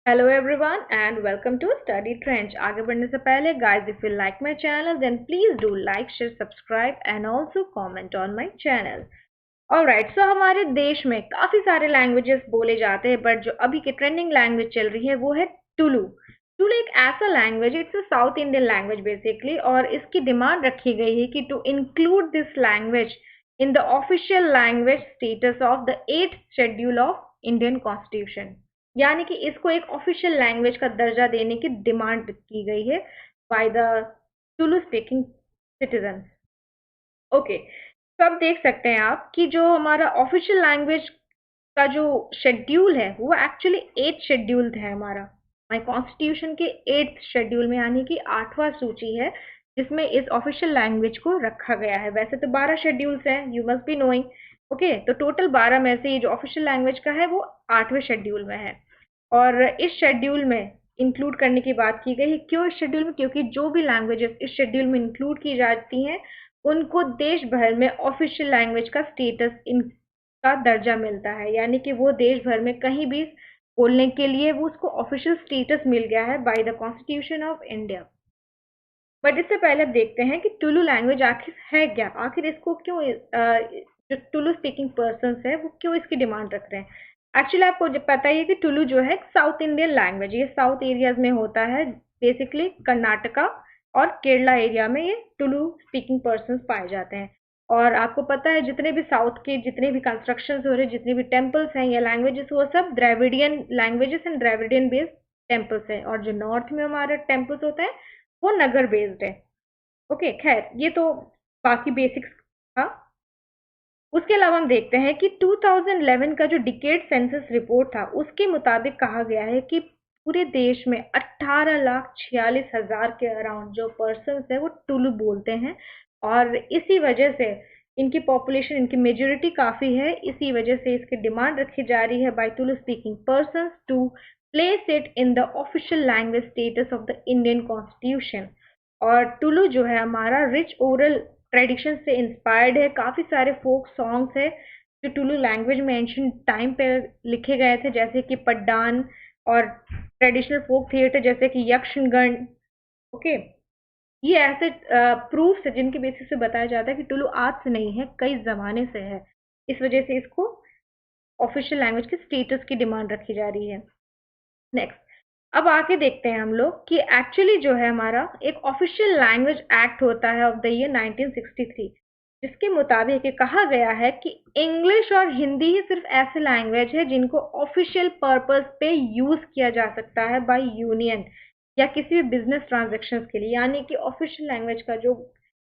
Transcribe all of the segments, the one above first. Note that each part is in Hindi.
Hello everyone and welcome to Study Trench. आगे बढ़ने से पहले guys, if you like my channel then please do like, share, subscribe and also comment on my channel. Alright, so हमारे देश में काफी सारे लैंग्वेजेस बोले जाते हैं, बट जो अभी की ट्रेंडिंग लैंग्वेज चल रही है वो है टुलू। टुलू एक ऐसा language, it's a South Indian language basically, और इसकी डिमांड रखी गई है कि to include this language in the official language status of the 8th schedule of Indian constitution. यानी कि इसको एक ऑफिशियल लैंग्वेज का दर्जा देने की डिमांड की गई है by the Tullu speaking citizen. Okay, तो अब देख सकते हैं आप कि जो हमारा ऑफिशियल लैंग्वेज का जो शेड्यूल है वो एक्चुअली 8th शेड्यूल है हमारा। हमारे कॉन्स्टिट्यूशन के 8th शेड्यूल में, यानी कि 8वां सूची है जिसमें इस ऑफिशियल लैंग्वेज को रखा गया है। वैसे तो 12 शेड्यूल्स हैं, you must be knowing. Okay, तो टोटल 12 में से ये जो ऑफिशियल लैंग्वेज का है वो 8वें शेड्यूल में है। और इस शेड्यूल में इंक्लूड करने की बात की गई है। क्यों इस शेड्यूल में? क्योंकि जो भी लैंग्वेजेस इस शेड्यूल में इंक्लूड की जाती हैं उनको देश भर में ऑफिशियल लैंग्वेज का स्टेटस, इनका दर्जा मिलता है। यानी कि वो देश भर में कहीं भी बोलने के लिए वो उसको ऑफिशियल स्टेटस मिल गया है by the constitution of India. But इससे पहले अब देखते हैं कि टुलू लैंग्वेज आखिर है क्या, आखिर इसको क्यों जो टुलू स्पीकिंग पर्सन है वो क्यों इसकी डिमांड रख रहे हैं। एक्चुअली आपको जब पता ही है कि टुलू जो है साउथ इंडियन लैंग्वेज, ये साउथ एरियाज में होता है, बेसिकली कर्नाटका और केरला एरिया में ये टुलू स्पीकिंग पर्सन पाए जाते हैं। और आपको पता है जितने भी साउथ के जितने भी कंस्ट्रक्शन हो रहे, जितने भी टेम्पल्स हैं या लैंग्वेजेस, वो सब Dravidian languages and Dravidian based temples हैं। और जो नॉर्थ में हमारे टेम्पल्स होते हैं वो नगर बेस्ड है। ओके, खैर ये तो बाकी बेसिक्स था। उसके अलावा हम देखते हैं कि 2011 का जो डिकेड सेंसस रिपोर्ट था उसके मुताबिक कहा गया है कि पूरे देश में 18,46,000 के अराउंड जो पर्सन है वो टुलू बोलते हैं। और इसी वजह से इनकी पॉपुलेशन, इनकी मेजोरिटी काफ़ी है, इसी वजह से इसकी डिमांड रखी जा रही है by Tulu speaking person to place it in the official language status of the Indian constitution. और टुलू जो है हमारा रिच ओरल ट्रेडिशन से इंस्पायर्ड है। काफ़ी सारे फोक सॉन्ग्स है जो टुलू लैंग्वेज में एंशिएंट टाइम पे लिखे गए थे, जैसे कि पड्डान, और ट्रेडिशनल फोक थिएटर जैसे कि यक्षगण। ओके, ये ऐसे प्रूफ्स है जिनके बेसिस पे बताया जाता है कि टुलू आज से नहीं है, कई ज़माने से है। इस वजह से इसको ऑफिशियल लैंग्वेज के स्टेटस की डिमांड रखी जा रही है। नेक्स्ट, अब आके देखते हैं हम लोग कि एक्चुअली जो है हमारा एक ऑफिशियल लैंग्वेज एक्ट होता है ऑफ द ईयर 1963, जिसके मुताबिक ये कहा गया है कि इंग्लिश और हिंदी ही सिर्फ ऐसे लैंग्वेज है जिनको ऑफिशियल पर्पस पे यूज किया जा सकता है बाय यूनियन या किसी भी बिजनेस ट्रांजेक्शन्स के लिए। यानी कि ऑफिशियल लैंग्वेज का जो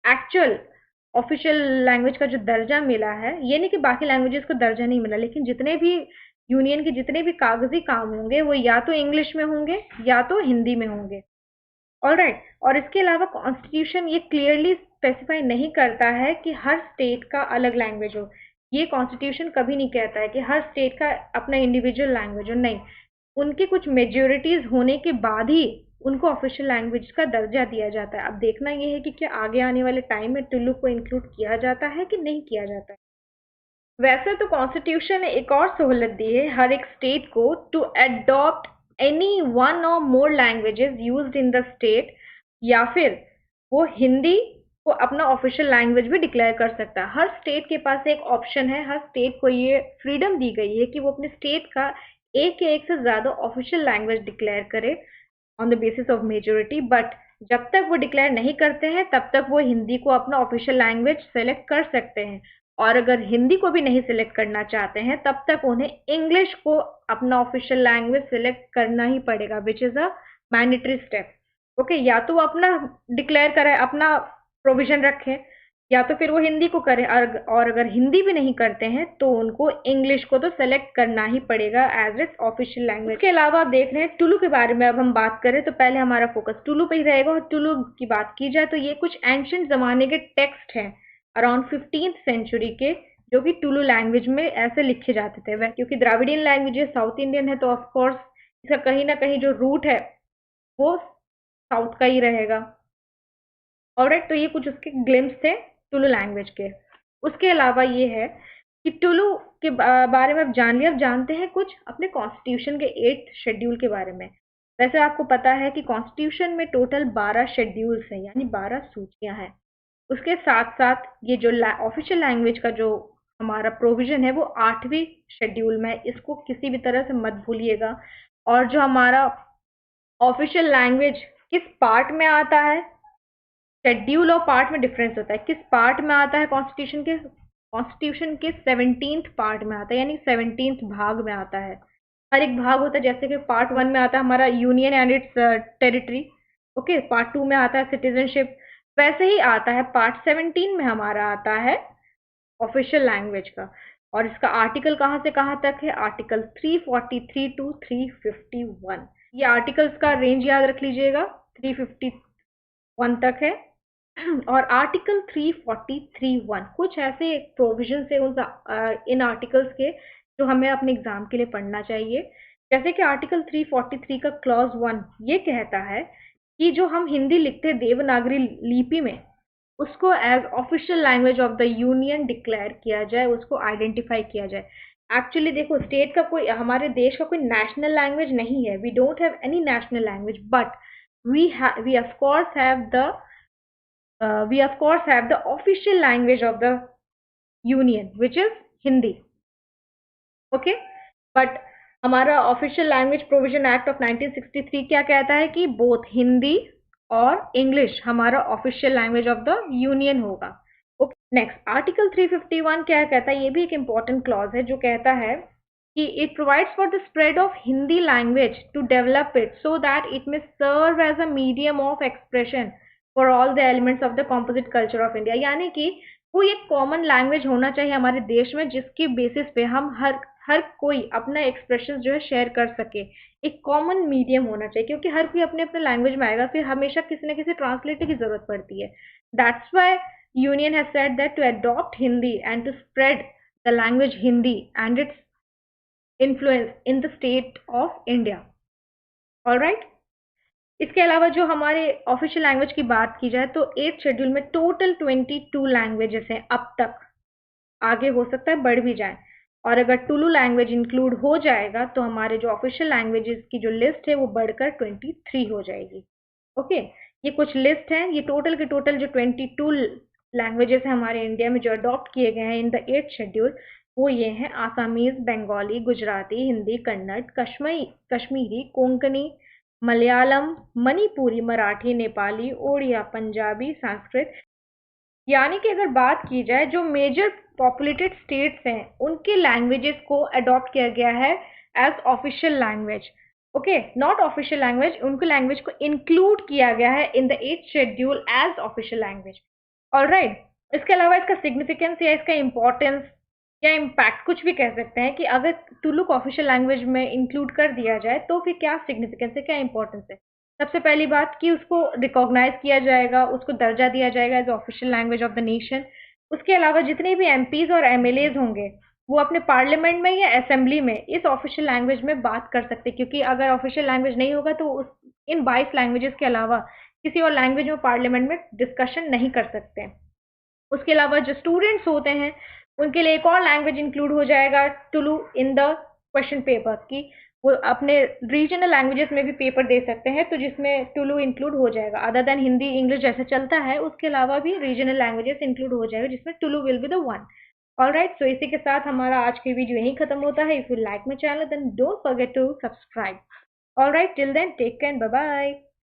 एक्चुअल ऑफिशियल लैंग्वेज का जो दर्जा मिला है, ये नहीं कि बाकी लैंग्वेजेस को दर्जा नहीं मिला, लेकिन जितने भी यूनियन के जितने भी कागजी काम होंगे वो या तो इंग्लिश में होंगे या तो हिंदी में होंगे। ऑलराइट, और इसके अलावा कॉन्स्टिट्यूशन ये क्लियरली स्पेसिफाई नहीं करता है कि हर स्टेट का अलग लैंग्वेज हो। ये कॉन्स्टिट्यूशन कभी नहीं कहता है कि हर स्टेट का अपना इंडिविजुअल लैंग्वेज हो, नहीं। उनके कुछ मेजोरिटीज होने के बाद ही उनको ऑफिशियल लैंग्वेज का दर्जा दिया जाता है। अब देखना ये है कि क्या आगे आने वाले टाइम में टुल्लू को इंक्लूड किया जाता है कि नहीं किया जाता है। वैसे तो कॉन्स्टिट्यूशन ने एक और सहूलत दी है हर एक स्टेट को to adopt any one or more languages used in the state, या फिर वो हिंदी को अपना ऑफिशियल लैंग्वेज भी डिक्लेयर कर सकता है। हर स्टेट के पास एक ऑप्शन है, हर स्टेट को ये फ्रीडम दी गई है कि वो अपने स्टेट का एक या एक से ज़्यादा ऑफिशियल लैंग्वेज डिक्लेयर करे on the basis of majority. But जब तक वो डिक्लेयर नहीं करते हैं तब तक वो हिंदी को अपना ऑफिशियल लैंग्वेज सेलेक्ट कर सकते हैं। और अगर हिंदी को भी नहीं सिलेक्ट करना चाहते हैं तब तक उन्हें इंग्लिश को अपना ऑफिशियल लैंग्वेज सिलेक्ट करना ही पड़ेगा, which is a mandatory step. Okay, या तो वो अपना डिक्लेयर करें, अपना प्रोविजन रखें, या तो फिर वो हिंदी को करें। और अगर हिंदी भी नहीं करते हैं तो उनको इंग्लिश को तो सेलेक्ट करना ही पड़ेगा एज इट्स ऑफिशियल लैंग्वेज। इसके अलावा आप देख रहे हैं टुलू के बारे में अब हम बात करें तो पहले हमारा फोकस टुलू पे ही रहेगा। और टुलू की बात की जाए तो ये कुछ एंशंट ज़माने के टेक्स्ट हैं अराउंड 15th सेंचुरी के, जो कि टुलू लैंग्वेज में ऐसे लिखे जाते थे। वह क्योंकि द्राविडियन लैंग्वेज साउथ इंडियन है तो ऑफकोर्स इसका कहीं ना कहीं जो रूट है वो साउथ का ही रहेगा। ऑलराइट, तो ये कुछ उसके ग्लिम्स थे टुलू लैंग्वेज के। उसके अलावा ये है कि टुलू के बारे में आप जान लिया। अब जानते हैं कुछ अपने कॉन्स्टिट्यूशन के 8th शेड्यूल के बारे में। वैसे आपको पता है कि कॉन्स्टिट्यूशन में टोटल 12 शेड्यूल्स हैं, यानी 12 सूचियां हैं। उसके साथ साथ ये जो ऑफिशियल लैंग्वेज का जो हमारा प्रोविजन है वो 8वीं शेड्यूल में है, इसको किसी भी तरह से मत भूलिएगा। और जो हमारा ऑफिशियल लैंग्वेज किस पार्ट में आता है, शेड्यूल और पार्ट में डिफरेंस होता है। किस पार्ट में आता है कॉन्स्टिट्यूशन के 17th पार्ट में आता है, यानी 17th भाग में आता है। हर एक भाग होता है, जैसे कि पार्ट 1 में आता है हमारा union and it's territory, okay, part 2 में आता है सिटीजनशिप, वैसे ही आता है पार्ट 17 में हमारा आता है ऑफिशियल लैंग्वेज का। और इसका आर्टिकल कहाँ से कहाँ तक है, आर्टिकल 343 टू 351। ये आर्टिकल्स का रेंज याद रख लीजिएगा, 351 तक है। और आर्टिकल 343(1) कुछ ऐसे प्रोविजन है इन आर्टिकल्स के जो हमें अपने एग्जाम के लिए पढ़ना चाहिए। जैसे कि आर्टिकल 343 का क्लॉज 1 ये कहता है कि जो हम हिंदी लिखते हैं देवनागरी लिपि में, उसको as official language of the union declare किया जाए, उसको आइडेंटिफाई किया जाए। एक्चुअली देखो, स्टेट का कोई, हमारे देश का कोई नेशनल लैंग्वेज नहीं है। We don't have any national language, but we of course have the we of course have the official language of the union, which is Hindi. Okay, but हमारा official language provision act of 1963 क्या कहता है कि बोथ हिंदी और इंग्लिश हमारा official language of the union होगा। ओके, नेक्स्ट आर्टिकल 351 क्या कहता है, ये भी एक इंपॉर्टेंट क्लॉज है जो कहता है कि it provides for the spread of Hindi language to develop it so that it may serve as a medium of expression for all the elements of the composite culture of India. यानी कि कोई एक कॉमन लैंग्वेज होना चाहिए हमारे देश में जिसके बेसिस पे हम हर कोई अपना एक्सप्रेशन जो है शेयर कर सके। एक कॉमन मीडियम होना चाहिए, क्योंकि हर कोई अपने अपने लैंग्वेज में आएगा, फिर हमेशा किसी न किसी ट्रांसलेटर की जरूरत पड़ती है। That's why union has said that to adopt Hindi and to spread the language Hindi and its influence in the state of India. Alright, इसके अलावा जो हमारे ऑफिशियल लैंग्वेज की बात की जाए तो 8th शेड्यूल में टोटल 22 लैंग्वेजेस हैं अब तक। आगे हो सकता है बढ़ भी जाए, और अगर टुलू लैंग्वेज इंक्लूड हो जाएगा तो हमारे जो ऑफिशियल लैंग्वेजेस की जो लिस्ट है वो बढ़कर 23 हो जाएगी। ओके, ये कुछ लिस्ट है, ये टोटल के टोटल जो 22 लैंग्वेजेस हैं हमारे इंडिया में जो अडॉप्ट किए गए हैं इन द 8th शेड्यूल, वो ये हैं आसामीज, बंगाली, गुजराती, हिंदी, कन्नड़, कश्मीरी, कोंकणी, मलयालम, मणिपुरी, मराठी, नेपाली, ओडिया, पंजाबी, संस्कृत। यानी कि अगर बात की जाए जो मेजर पॉपुलेटेड स्टेट्स हैं उनके लैंग्वेजेस को अडॉप्ट किया गया है as official language. Okay, not official language, उनके लैंग्वेज को इंक्लूड किया गया है in the 8th schedule as official language. Alright, इसके अलावा इसका सिग्निफिकेंस या इसका इंपॉर्टेंस या इम्पैक्ट कुछ भी कह सकते हैं कि अगर टुलू को ऑफिशियल लैंग्वेज में इंक्लूड कर दिया जाए तो फिर क्या सिग्निफिकेंस है, क्या इंपॉर्टेंस है। सबसे पहली बात कि उसको रिकॉग्नाइज किया जाएगा, उसको दर्जा दिया जाएगा as official language of the nation. उसके अलावा जितने भी एमपीज और एमएलएज होंगे वो अपने पार्लियामेंट में या असेंबली में इस ऑफिशियल लैंग्वेज में बात कर सकते हैं, क्योंकि अगर ऑफिशियल लैंग्वेज नहीं होगा तो इन 22 लैंग्वेजेस के अलावा किसी और लैंग्वेज में पार्लियामेंट में डिस्कशन नहीं कर सकते। उसके अलावा जो स्टूडेंट्स होते हैं उनके लिए एक और लैंग्वेज इंक्लूड हो जाएगा Tullu in the question paper, की वो अपने रीजनल लैंग्वेजेस में भी पेपर दे सकते हैं, तो जिसमें टुलू इंक्लूड हो जाएगा। अदर देन हिंदी इंग्लिश जैसे चलता है उसके अलावा भी रीजनल लैंग्वेजेस इंक्लूड हो जाएगा जिसमें Tulu will be the one. Alright, so इसी के साथ हमारा आज की वीडियो यहीं खत्म होता है। If you like my channel then don't forget to subscribe. Alright, till then take care, bye bye.